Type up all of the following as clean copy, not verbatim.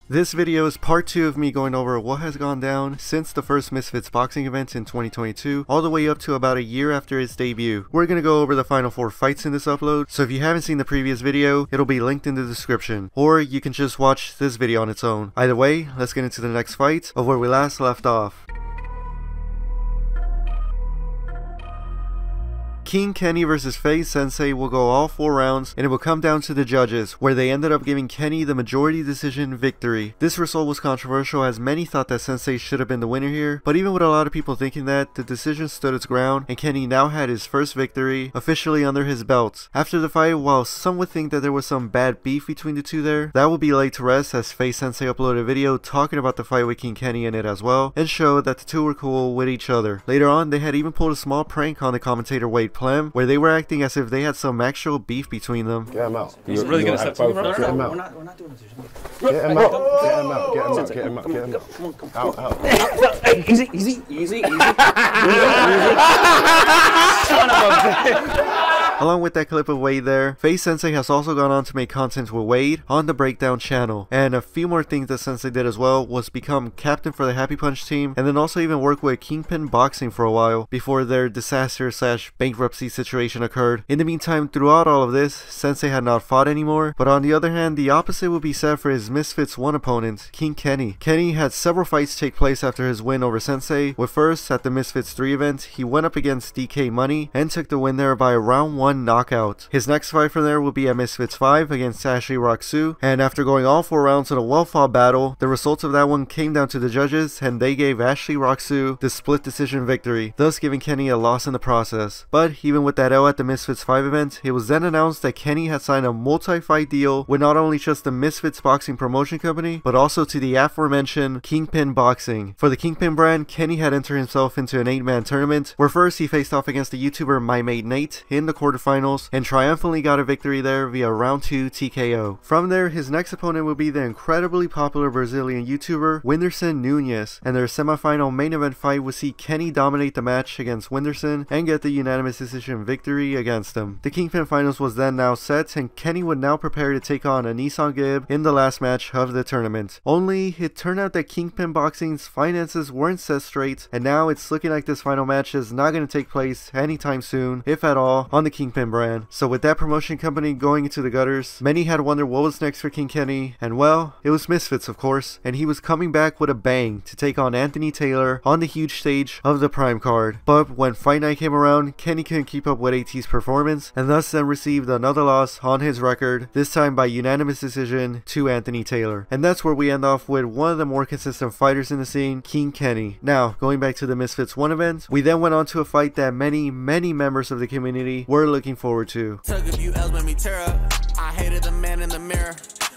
This video is part 2 of me going over what has gone down since the first Misfits Boxing event in 2022, all the way up to about a year after its debut. We're going to go over the final 4 fights in this upload, so if you haven't seen the previous video, it'll be linked in the description, or you can just watch this video on its own. Either way, let's get into the next fight of where we last left off. King Kenny vs FaZe Sensei will go all 4 rounds, and it will come down to the judges, where they ended up giving Kenny the majority decision victory. This result was controversial as many thought that Sensei should have been the winner here, but even with a lot of people thinking that, the decision stood its ground, and Kenny now had his first victory officially under his belt. After the fight, while some would think that there was some bad beef between the two there, that will be laid to rest as FaZe Sensei uploaded a video talking about the fight with King Kenny in it as well, and showed that the two were cool with each other. Later on, they had even pulled a small prank on the commentator Wade where they were acting as if they had some actual beef between them. Get him out. He's really gonna step to me, bro? Get him out. We're not doing this. Get him out. Get him out. Get him out. Get him out. Get him out. Come on. Out. Easy. Along with that clip of Wade there, FaZe Sensei has also gone on to make content with Wade on the Breakdown channel. And a few more things that Sensei did as well was become captain for the Happy Punch team, and then also even work with Misfits Boxing for a while before their disaster/bankruptcy situation occurred. In the meantime, throughout all of this, Sensei had not fought anymore, but on the other hand, the opposite would be said for his Misfits 1 opponent, King Kenny. Kenny had several fights take place after his win over Sensei, with first at the Misfits 3 event, he went up against DK Money and took the win there by a round 1 knockout. His next fight from there will be at Misfits 5 against Ashley Roxu, and after going all 4 rounds in a well-fought battle, the results of that one came down to the judges, and they gave Ashley Roxu the split decision victory, thus giving Kenny a loss in the process. But even with that L at the Misfits 5 event, it was then announced that Kenny had signed a multi-fight deal with not only just the Misfits Boxing promotion company, but also to the aforementioned Kingpin Boxing. For the Kingpin brand, Kenny had entered himself into an 8-man tournament, where first he faced off against the YouTuber My Mate Nate in the quarterfinals, and triumphantly got a victory there via round 2 TKO. From there, his next opponent will be the incredibly popular Brazilian YouTuber Whindersson Nunes, and their semifinal main event fight would see Kenny dominate the match against Whindersson and get the unanimous decision victory against him. The Kingpin finals was then now set, and Kenny would now prepare to take on a Nissan Gibb in the last match of the tournament. Only, it turned out that Kingpin Boxing's finances weren't set straight, and now it's looking like this final match is not going to take place anytime soon, if at all, on the Kingpin brand. So with that promotion company going into the gutters, many had wondered what was next for King Kenny, and well, it was Misfits of course, and he was coming back with a bang to take on Anthony Taylor on the huge stage of the Prime card. But when fight night came around, Kenny couldn't keep up with AT's performance, and thus then received another loss on his record, this time by unanimous decision to Anthony Taylor. And that's where we end off with one of the more consistent fighters in the scene, King Kenny. Now, going back to the Misfits 1 event, we then went on to a fight that many members of the community were looking forward to. I hated the man in the mirror.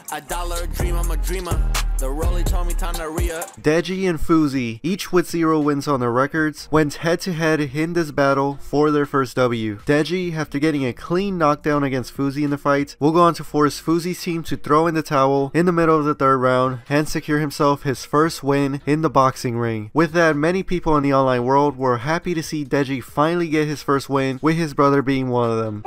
$1 a dream, I'm a dreamer. The rollie told me time to re-up. Deji and Fousey, each with 0 wins on their records, went head to head in this battle for their first W. Deji, after getting a clean knockdown against Fousey in the fight, will go on to force Fousey's team to throw in the towel in the middle of the 3rd round and secure himself his first win in the boxing ring. With that, many people in the online world were happy to see Deji finally get his first win, with his brother being one of them.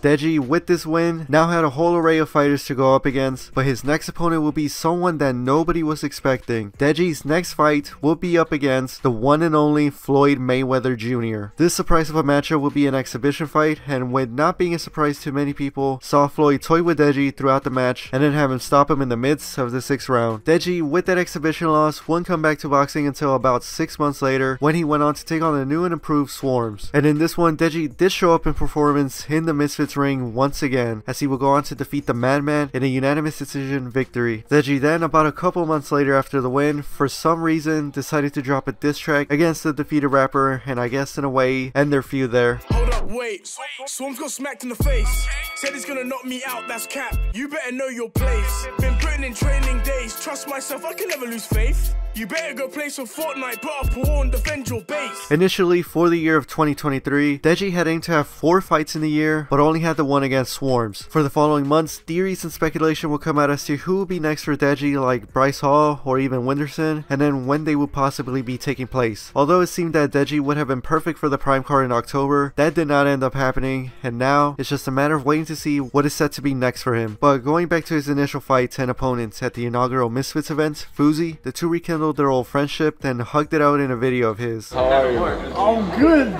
Deji, with this win, now had a whole array of fighters to go up against, but his next opponent will be someone that nobody was expecting. Deji's next fight will be up against the one and only Floyd Mayweather Jr. This surprise of a matchup will be an exhibition fight, and with not being a surprise to many people, saw Floyd toy with Deji throughout the match and then have him stop him in the midst of the 6th round. Deji, with that exhibition loss, wouldn't come back to boxing until about 6 months later, when he went on to take on the new and improved Swarms. And in this one, Deji did show up in performance in the Misfits ring once again, as he will go on to defeat the Madman in a unanimous decision victory. Deji then, about a couple months later after the win, for some reason decided to drop a diss track against the defeated rapper, and I guess in a way end their feud there. Hold up, wait. Swarms got smacked in the face. Said he's gonna knock me out, that's cap. You better know your place. Been putting in training days. Trust myself, I can never lose faith. You better go play some Fortnite, put up a wall and defend your base. Initially, for the year of 2023, Deji had aimed to have 4 fights in the year, but only had the one against Swarms. For the following months, theories and speculation will come out as to who would be next for Deji, like Bryce Hall or even Winderson, and then when they would possibly be taking place. Although it seemed that Deji would have been perfect for the Prime card in October, that did not end up happening, and now it's just a matter of waiting to see what is set to be next for him. But going back to his initial fights and opponents at the inaugural Misfits event, Fousey, the two rekindled their old friendship, then hugged it out in a video of his. How are you? I'm good.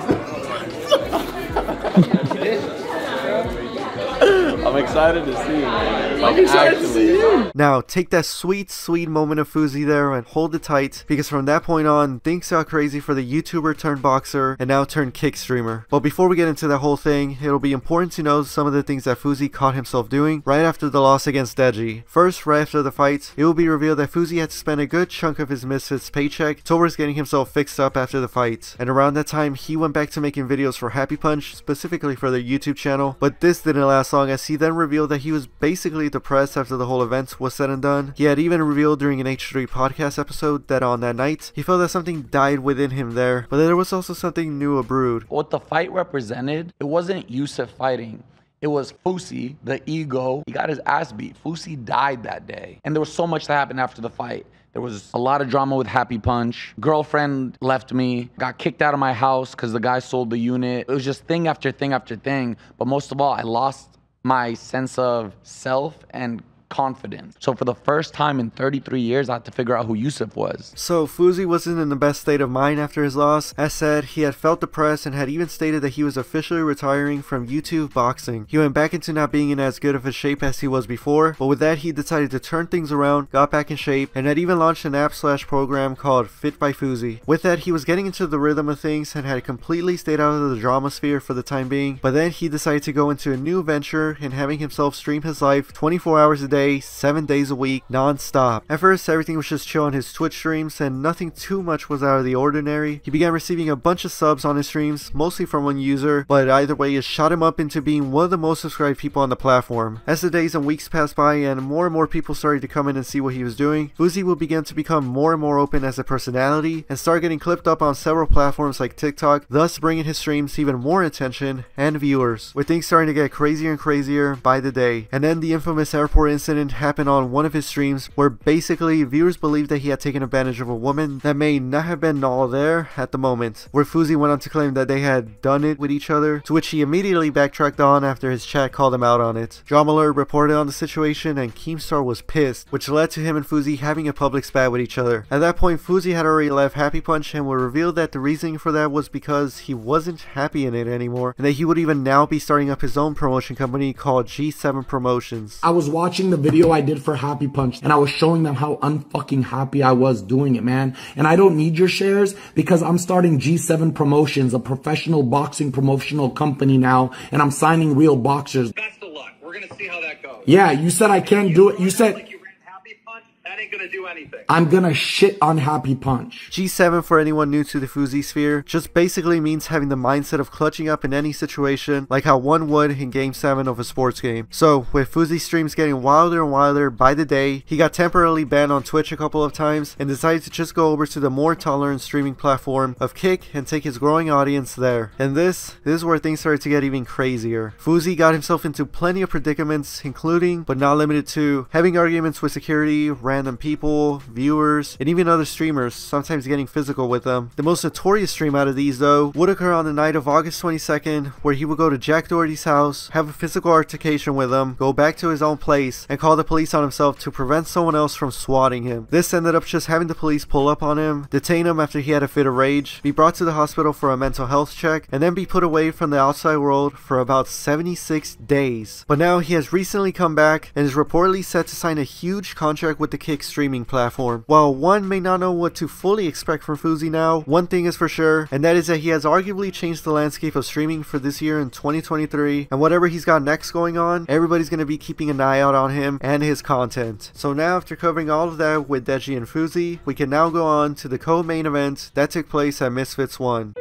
I'm excited to see you, man. I'm excited to see you. Now, take that sweet moment of Fousey there and hold it tight, because from that point on, things got crazy for the YouTuber turned boxer and now turned kick streamer. But before we get into that whole thing, it'll be important to know some of the things that Fousey caught himself doing right after the loss against Deji. First, right after the fight, it will be revealed that Fousey had to spend a good chunk of his Misfits paycheck towards getting himself fixed up after the fight. And around that time, he went back to making videos for Happy Punch, specifically for their YouTube channel, but this didn't last long, as he then revealed that he was basically depressed after the whole event was said and done. He had even revealed during an H3 podcast episode that on that night, he felt that something died within him there, but there was also something new abrewed. What the fight represented, it wasn't Yusuf fighting. It was Fousey, the ego. He got his ass beat. Fousey died that day. And there was so much that happened after the fight. There was a lot of drama with Happy Punch. Girlfriend left me, got kicked out of my house because the guy sold the unit. It was just thing after thing after thing. But most of all, I lost my sense of self and confidence. So for the first time in 33 years, I had to figure out who Yusuf was. So Fousey wasn't in the best state of mind after his loss. As said, he had felt depressed and had even stated that he was officially retiring from YouTube boxing. He went back into not being in as good of a shape as he was before, but with that he decided to turn things around, got back in shape, and had even launched an app/program called Fit by Fousey. With that, he was getting into the rhythm of things and had completely stayed out of the drama sphere for the time being, but then he decided to go into a new venture in having himself stream his life 24 hours a day, 7 days a week, non-stop. At first, everything was just chill on his Twitch streams and nothing too much was out of the ordinary. He began receiving a bunch of subs on his streams, mostly from one user, but either way it shot him up into being one of the most subscribed people on the platform. As the days and weeks passed by and more people started to come in and see what he was doing, Fousey would begin to become more and more open as a personality and start getting clipped up on several platforms like TikTok, thus bringing his streams even more attention and viewers, with things starting to get crazier and crazier by the day. And then the infamous airport incident happened on one of his streams, where basically viewers believed that he had taken advantage of a woman that may not have been all there at the moment, where Fousey went on to claim that they had done it with each other, to which he immediately backtracked on after his chat called him out on it. Drama Alert reported on the situation and Keemstar was pissed, which led to him and Fousey having a public spat with each other. At that point, Fousey had already left Happy Punch and would reveal that the reasoning for that was because he wasn't happy in it anymore, and that he would even now be starting up his own promotion company called G7 Promotions. I was watching the video I did for Happy Punch and I was showing them how unfucking happy I was doing it, man. And I don't need your shares because I'm starting G7 Promotions, a professional boxing promotional company now, and I'm signing real boxers. Best of luck. We're gonna see how that goes. Yeah, you said I can't do it. You said like you ran Happy Punch. That ain't gonna do anything. I'm gonna shit on Happy Punch. G7, for anyone new to the Fousey sphere, just basically means having the mindset of clutching up in any situation, like how one would in Game 7 of a sports game. So, with Fousey's streams getting wilder and wilder by the day, he got temporarily banned on Twitch a couple of times, and decided to just go over to the more tolerant streaming platform of Kick and take his growing audience there. And this is where things started to get even crazier. Fousey got himself into plenty of predicaments, including, but not limited to, having arguments with security, random people, viewers, and even other streamers, sometimes getting physical with them. The most notorious stream out of these, though, would occur on the night of August 22nd, where he would go to Jack Doherty's house, have a physical altercation with him, go back to his own place, and call the police on himself to prevent someone else from swatting him. This ended up just having the police pull up on him, detain him after he had a fit of rage, be brought to the hospital for a mental health check, and then be put away from the outside world for about 76 days. But now he has recently come back and is reportedly set to sign a huge contract with the Kick streaming platform. While one may not know what to fully expect from Fousey now, one thing is for sure, and that is that he has arguably changed the landscape of streaming for this year in 2023, and whatever he's got next going on, everybody's going to be keeping an eye out on him and his content. So now, after covering all of that with Deji and Fousey, we can now go on to the co-main event that took place at Misfits 1.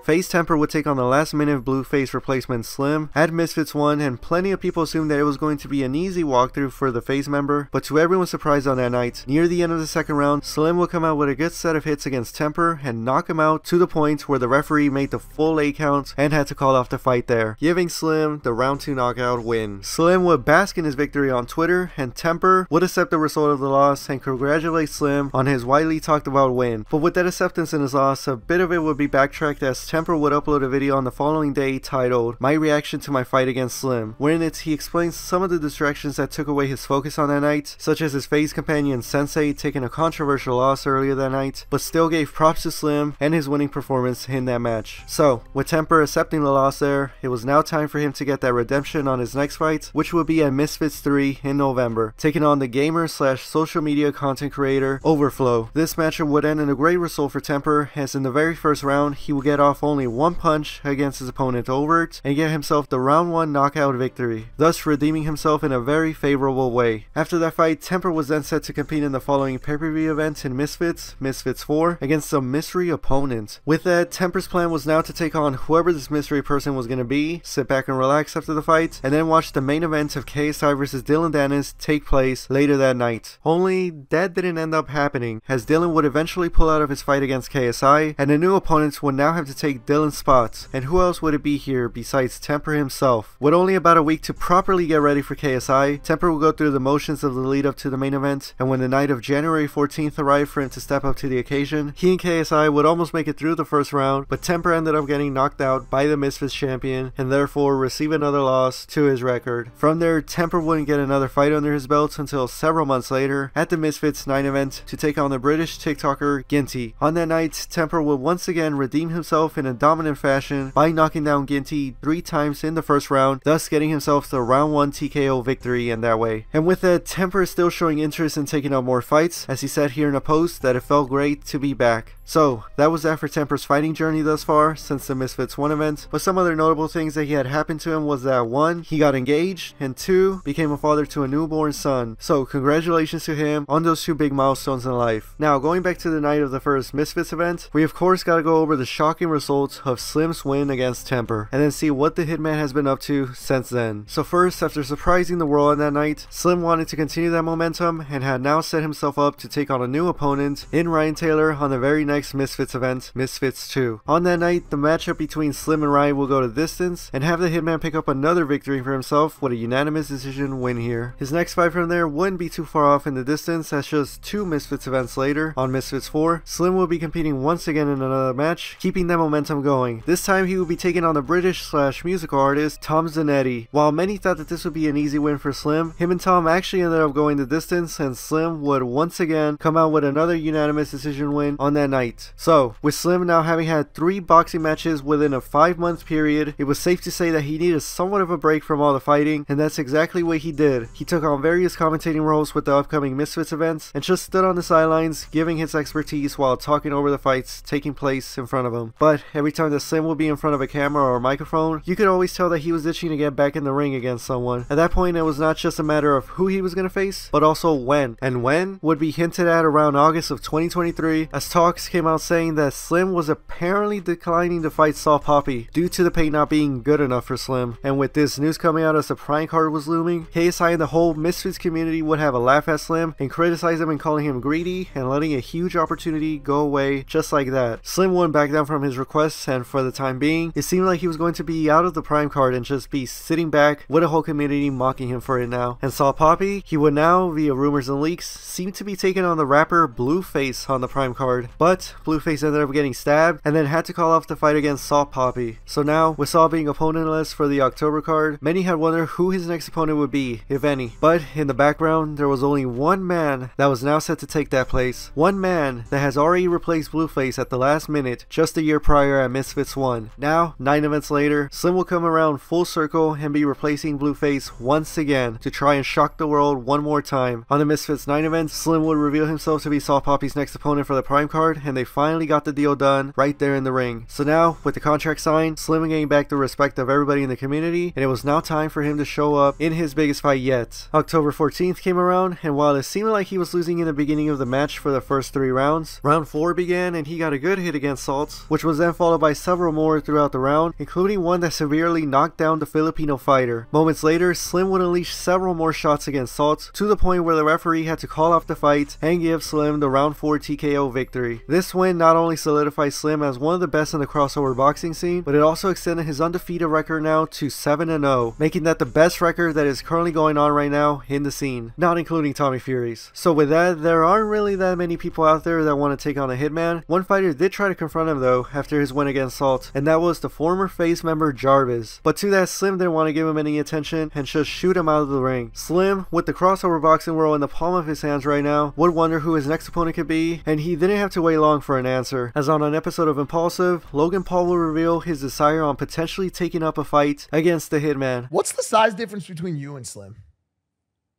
FaZe Temper would take on the last minute Blueface replacement Slim at Misfits 1, and plenty of people assumed that it was going to be an easy walkthrough for the FaZe member, but to everyone's surprise on that night, near the end of the second round, Slim would come out with a good set of hits against Temper and knock him out to the point where the referee made the full 8 count and had to call off the fight there, giving Slim the round 2 knockout win. Slim would bask in his victory on Twitter, and Temper would accept the result of the loss and congratulate Slim on his widely talked about win. But with that acceptance in his loss, a bit of it would be backtracked as Temper would upload a video on the following day titled "My Reaction to My Fight Against Slim," wherein he explains some of the distractions that took away his focus on that night, such as his FaZe companion Sensei taking a controversial loss earlier that night, but still gave props to Slim and his winning performance in that match. So, with Temper accepting the loss there, it was now time for him to get that redemption on his next fight, which would be at Misfits 3 in November, taking on the gamer slash social media content creator Overflow. This matchup would end in a great result for Temper, as in the very first round, he would get off only 1 punch against his opponent Overt and get himself the round 1 knockout victory, thus redeeming himself in a very favorable way. After that fight, Temper was then set to compete in the following pay-per-view event in Misfits 4, against a mystery opponent. With that, Temper's plan was now to take on whoever this mystery person was going to be, sit back and relax after the fight, and then watch the main event of KSI vs Dylan Dennis take place later that night. Only that didn't end up happening, as Dylan would eventually pull out of his fight against KSI, and the new opponents would now have to take Dylan's spot. And who else would it be here besides Temper himself? With only about a week to properly get ready for KSI, Temper would go through the motions of the lead up to the main event, and when the night of January 14th arrived for him to step up to the occasion, he and KSI would almost make it through the first round, but Temper ended up getting knocked out by the Misfits champion and therefore receive another loss to his record. From there, Temper wouldn't get another fight under his belt until several months later at the Misfits 9 event to take on the British TikToker Ginty. On that night, Temper would once again redeem himself in a dominant fashion by knocking down Ginty 3 times in the first round, thus getting himself the round 1 TKO victory in that way. And with that, Temper is still showing interest in taking on more fights, as he said here in a post that it felt great to be back. So, that was that for Temper's fighting journey thus far since the Misfits 1 event, but some other notable things that he had happened to him was that 1, he got engaged, and 2, became a father to a newborn son. So, congratulations to him on those 2 big milestones in life. Now, going back to the night of the first Misfits event, we of course gotta go over the shocking results of Slim's win against Temper, and then see what the Hitman has been up to since then. So first, after surprising the world on that night, Slim wanted to continue that momentum and had now set himself up to take on a new opponent in Ryan Taylor on the very next Misfits event, Misfits 2. On that night, the matchup between Slim and Ryan will go to distance and have the Hitman pick up another victory for himself with a unanimous decision win here. His next fight from there wouldn't be too far off in the distance, as just 2 Misfits events later, on Misfits 4, Slim will be competing once again in another match, keeping that momentum going. This time he will be taking on the British slash musical artist Tom Zanetti. While many thought that this would be an easy win for Slim, him and Tom actually ended up going the distance, and Slim would once again come out with another unanimous decision win on that night. So, with Slim now having had 3 boxing matches within a 5-month period, it was safe to say that he needed somewhat of a break from all the fighting, and that's exactly what he did. He took on various commentating roles with the upcoming Misfits events, and just stood on the sidelines, giving his expertise while talking over the fights taking place in front of him. But every time that Slim would be in front of a camera or a microphone, you could always tell that he was itching to get back in the ring against someone. At that point, it was not just a matter of who he was going to face, but also when. And when would be hinted at around August of 2023, as talks came out saying that Slim was apparently declining to fight Saw Poppy due to the pay not being good enough for Slim. And with this news coming out as the Prime card was looming, KSI and the whole Misfits community would have a laugh at Slim and criticize him and calling him greedy and letting a huge opportunity go away just like that. Slim wouldn't back down from his requests, and for the time being, it seemed like he was going to be out of the Prime card and just be sitting back with a whole community mocking him for it now. And Saw Poppy, he would now, via rumors and leaks, seem to be taking on the rapper Blueface on the Prime card. But Blueface ended up getting stabbed and then had to call off the fight against Saw Poppy. So now, with Saw being opponentless for the October card, many had wondered who his next opponent would be, if any. But in the background, there was only one man that was now set to take that place. One man that has already replaced Blueface at the last minute, just a year prior at Misfits 1. Now, 9 events later, Slim will come around full circle and be replacing Blueface once again to try and shock the world one more time. On the Misfits 9 event, Slim would reveal himself to be Saw Poppy's next opponent for the Prime card, and and they finally got the deal done right there in the ring. So now, with the contract signed, Slim gained back the respect of everybody in the community, and it was now time for him to show up in his biggest fight yet. October 14th came around, and while it seemed like he was losing in the beginning of the match for the first 3 rounds, round 4 began and he got a good hit against Salt, which was then followed by several more throughout the round, including one that severely knocked down the Filipino fighter. Moments later, Slim would unleash several more shots against Salt, to the point where the referee had to call off the fight and give Slim the round 4 TKO victory. This win not only solidified Slim as one of the best in the crossover boxing scene, but it also extended his undefeated record now to 7-0, making that the best record that is currently going on right now in the scene, not including Tommy Fury's. So with that, there aren't really that many people out there that want to take on a Hitman. One fighter did try to confront him though after his win against Salt, and that was the former FaZe member Jarvis. But to that, Slim didn't want to give him any attention and just shoot him out of the ring. Slim, with the crossover boxing world in the palm of his hands right now, would wonder who his next opponent could be, and he didn't have to wait long for an answer, as on an episode of Impulsive, Logan Paul will reveal his desire on potentially taking up a fight against the Hitman. What's the size difference between you and Slim?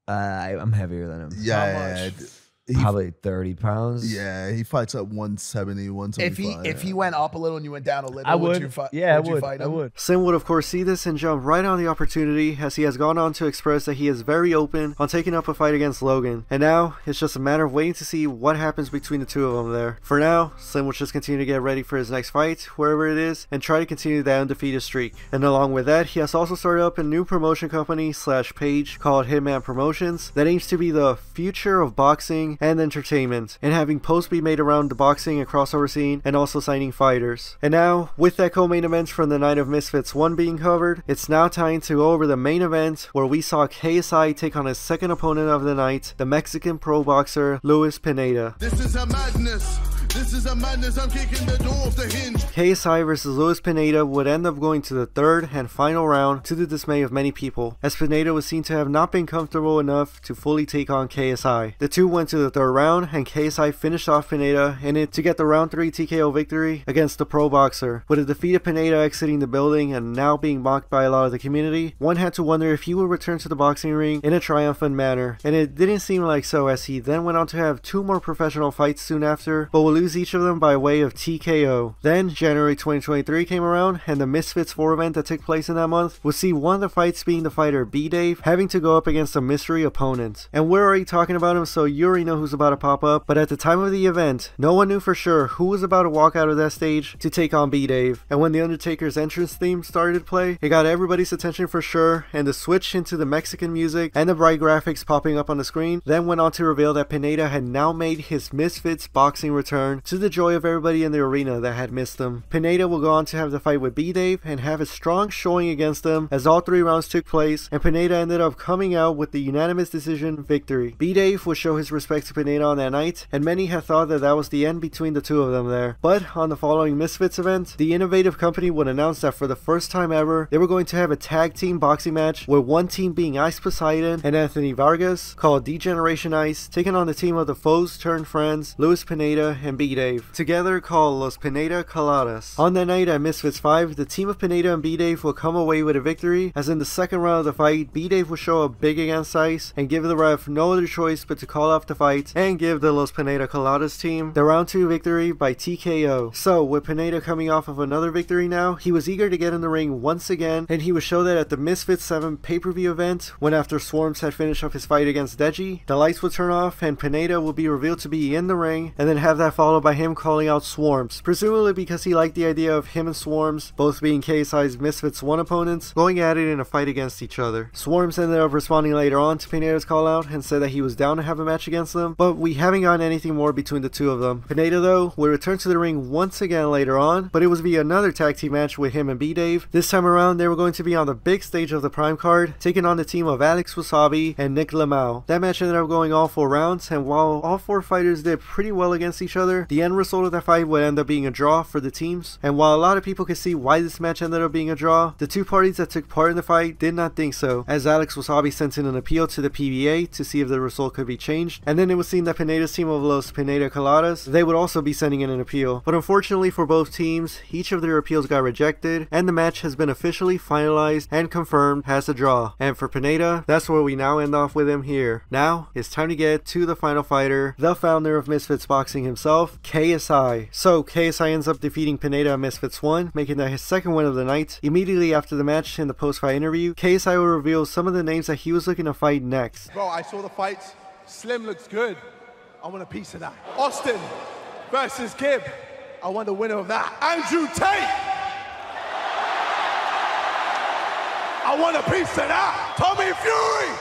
I'm heavier than him. Yeah, Probably 30 pounds. Yeah, he fights at 170, 175. If he went up a little and you went down a little, I would. would you fight? Yeah, would you fight him? I would. Slim would of course see this and jump right on the opportunity, as he has gone on to express that he is very open on taking up a fight against Logan. And now, it's just a matter of waiting to see what happens between the two of them there. For now, Slim will just continue to get ready for his next fight, wherever it is, and try to continue that undefeated streak. And along with that, he has also started up a new promotion company / page called Hitman Promotions that aims to be the future of boxing and entertainment, and having posts be made around the boxing and crossover scene, and also signing fighters. And now, with that co-main event from the night of Misfits 1 being covered, it's now time to go over the main event, where we saw KSI take on his second opponent of the night, the Mexican pro boxer Luis Pineda. This is a madness. This is a madness. I'm kicking the door off the hinge. KSI versus Luis Pineda would end up going to the third and final round, to the dismay of many people, as Pineda was seen to have not been comfortable enough to fully take on KSI. The two went to the third round, and KSI finished off Pineda in it to get the round 3 TKO victory against the pro boxer. With a defeated Pineda exiting the building and now being mocked by a lot of the community, one had to wonder if he would return to the boxing ring in a triumphant manner, and it didn't seem like so, as he then went on to have 2 more professional fights soon after, but will lose each of them by way of TKO. Then January 2023 came around, and the Misfits 4 event that took place in that month would see one of the fights being the fighter B-Dave having to go up against a mystery opponent. And we're already talking about him, so you already know who's about to pop up, but at the time of the event, no one knew for sure who was about to walk out of that stage to take on B-Dave. And when the Undertaker's entrance theme started to play, it got everybody's attention for sure, and the switch into the Mexican music and the bright graphics popping up on the screen then went on to reveal that Pineda had now made his Misfits boxing return, to the joy of everybody in the arena that had missed him. Pineda will go on to have the fight with B-Dave and have a strong showing against them, as all 3 rounds took place, and Pineda ended up coming out with the unanimous decision victory. B-Dave would show his respect to Pineda on that night, and many had thought that that was the end between the two of them there. But on the following Misfits event, the innovative company would announce that for the first time ever, they were going to have a tag team boxing match, with one team being Ice Poseidon and Anthony Vargas, called Degeneration Ice, taking on the team of the foes turned friends, Luis Pineda and B-Dave, together called Los Pineda Coladas. On that night at Misfits 5, the team of Pineda and B-Dave will come away with a victory, as in the second round of the fight, B-Dave will show up big against Ice and give the ref no other choice but to call off the fight and give the Los Pineda Coladas team the round 2 victory by TKO. So with Pineda coming off of another victory now, he was eager to get in the ring once again, and he would show that at the Misfits 7 pay-per-view event, when after Swarms had finished up his fight against Deji, the lights would turn off and Pineda will be revealed to be in the ring, and then have that followed by him calling out Swarms, presumably because he liked the idea of him and Swarms, both being KSI's Misfits 1 opponents, going at it in a fight against each other. Swarms ended up responding later on to Pineda's call out and said that he was down to have a match against them, but we haven't gotten anything more between the two of them. Pineda though would return to the ring once again later on, but it was via another tag team match with him and B-Dave. This time around they were going to be on the big stage of the Prime card, taking on the team of Alex Wasabi and Nick Lamau. That match ended up going all 4 rounds, and while all 4 fighters did pretty well against each other, the end result of that fight would end up being a draw for the teams. And while a lot of people could see why this match ended up being a draw, the 2 parties that took part in the fight did not think so, as Alex Wasabi sent in an appeal to the PBA to see if the result could be changed, and then it was seen that Pineda's team of Los Pineda Coladas, they would also be sending in an appeal. But unfortunately for both teams, each of their appeals got rejected, and the match has been officially finalized and confirmed as a draw. And for Pineda, that's where we now end off with him here. Now, it's time to get to the final fighter, the founder of Misfits Boxing himself, himself, KSI. So KSI ends up defeating Pineda at Misfits 1, making that his second win of the night. Immediately after the match, in the post-fight interview, KSI will reveal some of the names that he was looking to fight next. Bro, I saw the fights. Slim looks good. I want a piece of that. Austin versus Gibb. I want the winner of that. Andrew Tate. I want a piece of that. Tommy Fury.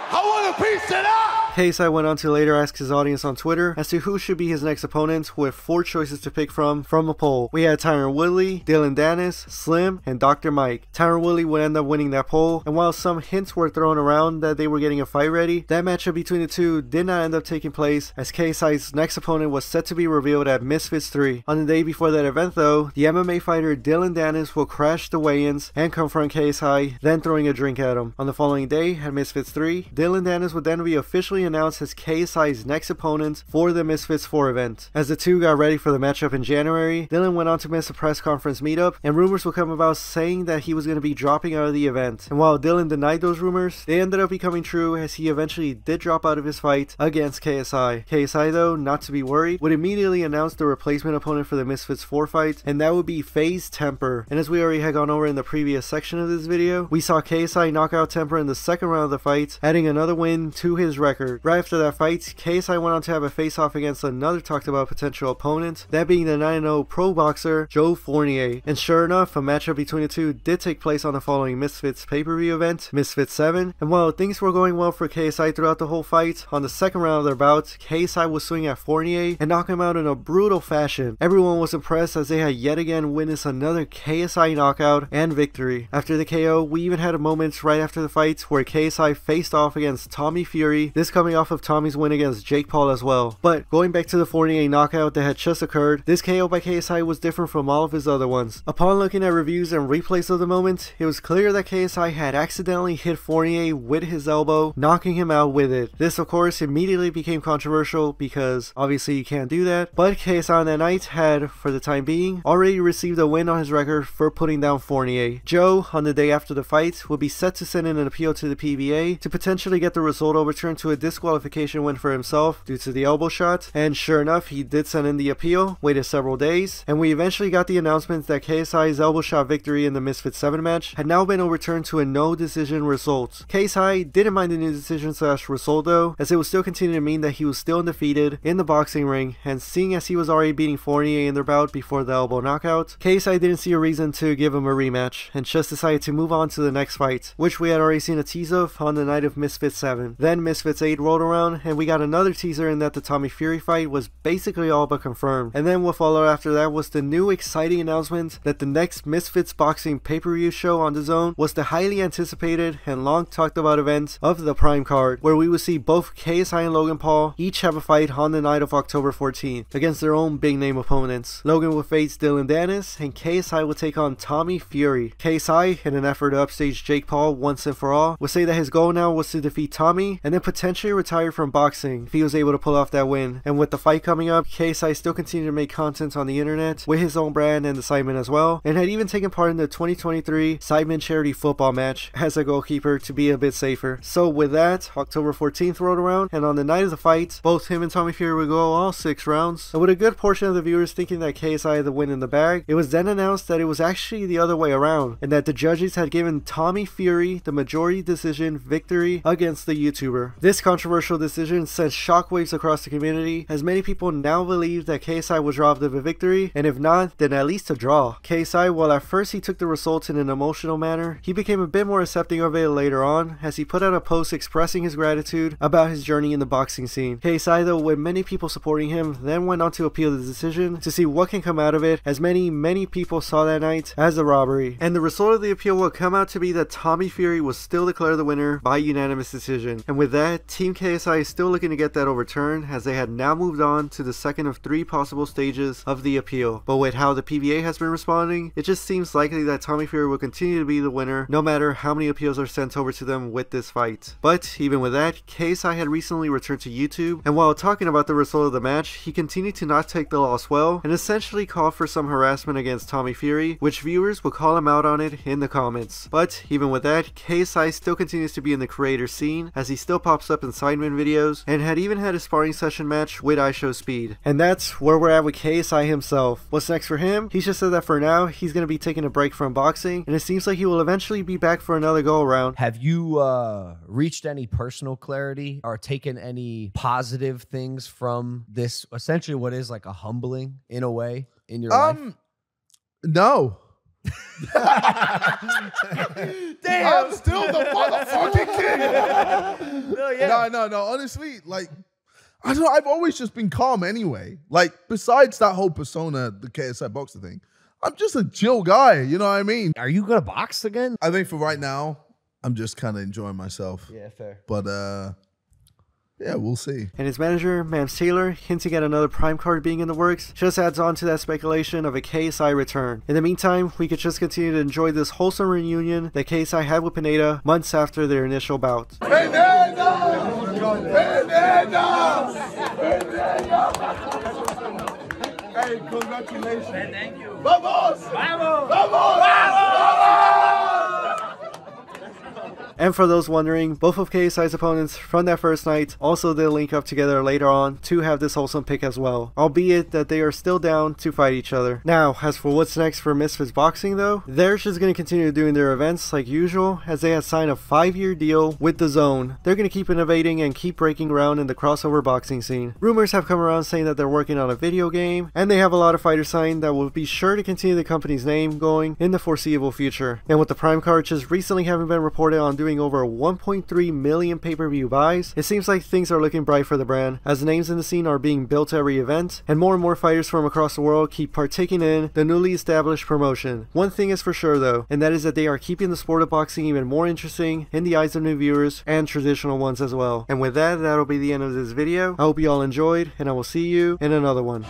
I want a piece of that. KSI went on to later ask his audience on Twitter as to who should be his next opponent, with 4 choices to pick from a poll. We had Tyron Woodley, Dylan Dennis, Slim, and Dr. Mike. Tyron Woodley would end up winning that poll, and while some hints were thrown around that they were getting a fight ready, that matchup between the two did not end up taking place, as KSI's next opponent was set to be revealed at Misfits 3. On the day before that event though, the MMA fighter Dylan Dennis will crash the weigh-ins and confront KSI, then throwing a drink at him. On the following day, at Misfits 3, Dylan Dennis would then be officially announced as KSI's next opponent for the Misfits 4 event. As the two got ready for the matchup in January, Dylan went on to miss a press conference meetup, and rumors would come about saying that he was going to be dropping out of the event. And while Dylan denied those rumors, they ended up becoming true, as he eventually did drop out of his fight against KSI. KSI though, not to be worried, would immediately announce the replacement opponent for the Misfits 4 fight, and that would be FaZe Temper. And as we already had gone over in the previous section of this video, we saw KSI knock out Temper in the second round of the fight, adding another win to his record. Right after that fight, KSI went on to have a face-off against another talked about potential opponent, that being the 9-0 pro boxer Joe Fournier. And sure enough, a matchup between the two did take place on the following Misfits pay-per-view event, Misfits 7, and while things were going well for KSI throughout the whole fight, on the second round of their bout, KSI was swinging at Fournier and knocking him out in a brutal fashion. Everyone was impressed as they had yet again witnessed another KSI knockout and victory. After the KO, we even had a moment right after the fight where KSI faced off against Tommy Fury, this coming off of Tommy's win against Jake Paul as well. But going back to the Fournier knockout that had just occurred, this KO by KSI was different from all of his other ones. Upon looking at reviews and replays of the moment, it was clear that KSI had accidentally hit Fournier with his elbow, knocking him out with it. This of course immediately became controversial because obviously you can't do that, but KSI on that night had, for the time being, already received a win on his record for putting down Fournier. Joe, on the day after the fight, will be set to send in an appeal to the PBA to potentially get the result overturned to a disqualification win for himself due to the elbow shot, and sure enough, he did send in the appeal, waited several days, and we eventually got the announcement that KSI's elbow shot victory in the Misfits 7 match had now been overturned to a no decision result. KSI didn't mind the new decision / result though, as it would still continue to mean that he was still undefeated in the boxing ring, and seeing as he was already beating Fournier in their bout before the elbow knockout, KSI didn't see a reason to give him a rematch, and just decided to move on to the next fight, which we had already seen a tease of on the night of Misfits 7. Then Misfits 8 rolled around, and we got another teaser in that the Tommy Fury fight was basically all but confirmed. And then what followed after that was the new exciting announcement that the next Misfits Boxing pay-per-view show on DAZN was the highly anticipated and long talked about event of the Prime card, where we would see both KSI and Logan Paul each have a fight on the night of October 14th against their own big name opponents. Logan would face Dylan Dennis, and KSI would take on Tommy Fury. KSI, in an effort to upstage Jake Paul once and for all, would say that his goal now was to defeat Tommy and then potentially retire from boxing if he was able to pull off that win. And with the fight coming up, KSI still continued to make content on the internet with his own brand and the Sidemen as well, and had even taken part in the 2023 Sidemen charity football match as a goalkeeper to be a bit safer. So with that, October 14th rolled around, and on the night of the fight, both him and Tommy Fury would go all 6 rounds, and with a good portion of the viewers thinking that KSI had the win in the bag, it was then announced that it was actually the other way around, and that the judges had given Tommy Fury the majority decision victory against the YouTuber. This controversial decision sent shockwaves across the community, as many people now believe that KSI was robbed of a victory, and if not, then at least a draw. KSI, while at first he took the results in an emotional manner, he became a bit more accepting of it later on, as he put out a post expressing his gratitude about his journey in the boxing scene. KSI, though, with many people supporting him, then went on to appeal the decision to see what can come out of it, as many people saw that night as a robbery. And the result of the appeal will come out to be that Tommy Fury was still declared the winner by unanimous decision. And with that, Team KSI is still looking to get that overturned, as they had now moved on to the second of 3 possible stages of the appeal. But with how the PBA has been responding, it just seems likely that Tommy Fury will continue to be the winner no matter how many appeals are sent over to them with this fight. But even with that, KSI had recently returned to YouTube, and while talking about the result of the match, he continued to not take the loss well, and essentially called for some harassment against Tommy Fury, which viewers will call him out on it in the comments. But even with that, KSI still continues to be in the creator scene, as he still pops up in consignment videos, and had even had a sparring session match with IShowSpeed. And that's where we're at with KSI himself. What's next for him? He just said that for now, he's going to be taking a break from boxing, and it seems like he will eventually be back for another go-around. Have you reached any personal clarity or taken any positive things from this, essentially what is like a humbling in a way in your life? No. Damn. I'm still the motherfucking king. No. Honestly, like, I don't know. I've always just been calm anyway. Like, besides that whole persona, the KSI boxer thing, I'm just a chill guy. You know what I mean? Are you gonna box again? I think for right now, I'm just kind of enjoying myself. Yeah, fair. But yeah, we'll see. And his manager, Mams Taylor, hinting at another prime card being in the works, just adds on to that speculation of a KSI return. In the meantime, we could just continue to enjoy this wholesome reunion that KSI had with Pineda months after their initial bout. Hey, congratulations. Thank you. Vamos! Vamos! Vamos! And for those wondering, both of KSI's opponents from that first night also did link up together later on to have this wholesome pick as well, albeit that they are still down to fight each other. Now, as for what's next for Misfits Boxing though, they're just going to continue doing their events like usual, as they have signed a 5-year deal with The Zone. They're going to keep innovating and keep breaking ground in the crossover boxing scene. Rumors have come around saying that they're working on a video game, and they have a lot of fighters signed that will be sure to continue the company's name going in the foreseeable future. And with the Prime card just recently having been reported on doing over 1.3 million pay-per-view buys, it seems like things are looking bright for the brand, as names in the scene are being built every event, and more fighters from across the world keep partaking in the newly established promotion. One thing is for sure though, and that is that they are keeping the sport of boxing even more interesting in the eyes of new viewers and traditional ones as well. And with that, that'll be the end of this video. I hope you all enjoyed, and I will see you in another one.